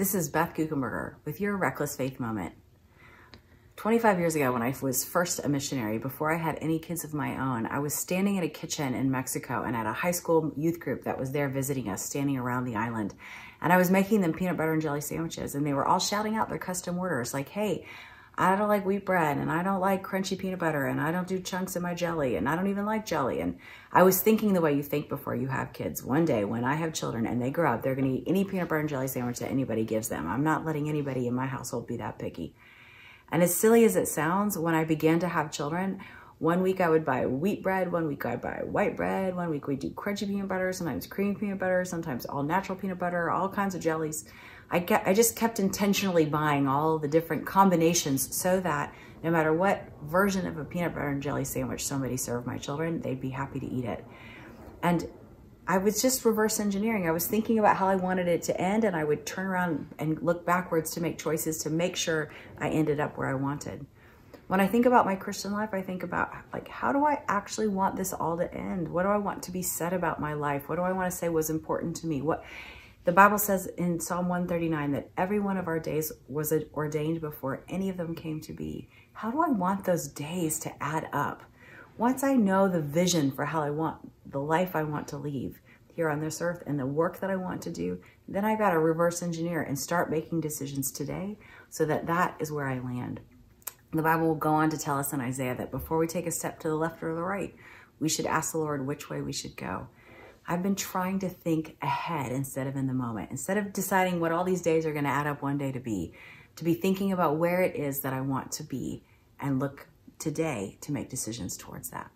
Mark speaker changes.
Speaker 1: This is Beth Guckenberger with your Reckless Faith Moment. 25 years ago, when I was first a missionary, before I had any kids of my own, I was standing in a kitchen in Mexico and at a high school youth group that was there visiting us, standing around the island. And I was making them peanut butter and jelly sandwiches, and they were all shouting out their custom orders like, hey, I don't like wheat bread, and I don't like crunchy peanut butter, and I don't do chunks in my jelly, and I don't even like jelly. And I was thinking the way you think before you have kids. One day when I have children and they grow up, they're gonna eat any peanut butter and jelly sandwich that anybody gives them. I'm not letting anybody in my household be that picky. And as silly as it sounds, when I began to have children, one week I would buy wheat bread, one week I'd buy white bread, one week we'd do crunchy peanut butter, sometimes creamy peanut butter, sometimes all natural peanut butter, all kinds of jellies. I just kept intentionally buying all the different combinations so that no matter what version of a peanut butter and jelly sandwich somebody served my children, they'd be happy to eat it. And I was just reverse engineering. I was thinking about how I wanted it to end, and I would turn around and look backwards to make choices to make sure I ended up where I wanted. When I think about my Christian life, I think about, like, how do I actually want this all to end? What do I want to be said about my life? What do I want to say was important to me? The Bible says in Psalm 139 that every one of our days was ordained before any of them came to be. How do I want those days to add up? Once I know the vision for how I want the life I want to lead here on this earth and the work that I want to do, then I got to reverse engineer and start making decisions today so that that is where I land. The Bible will go on to tell us in Isaiah that before we take a step to the left or the right, we should ask the Lord which way we should go. I've been trying to think ahead instead of in the moment. Instead of deciding what all these days are going to add up one day to be thinking about where it is that I want to be and look today to make decisions towards that.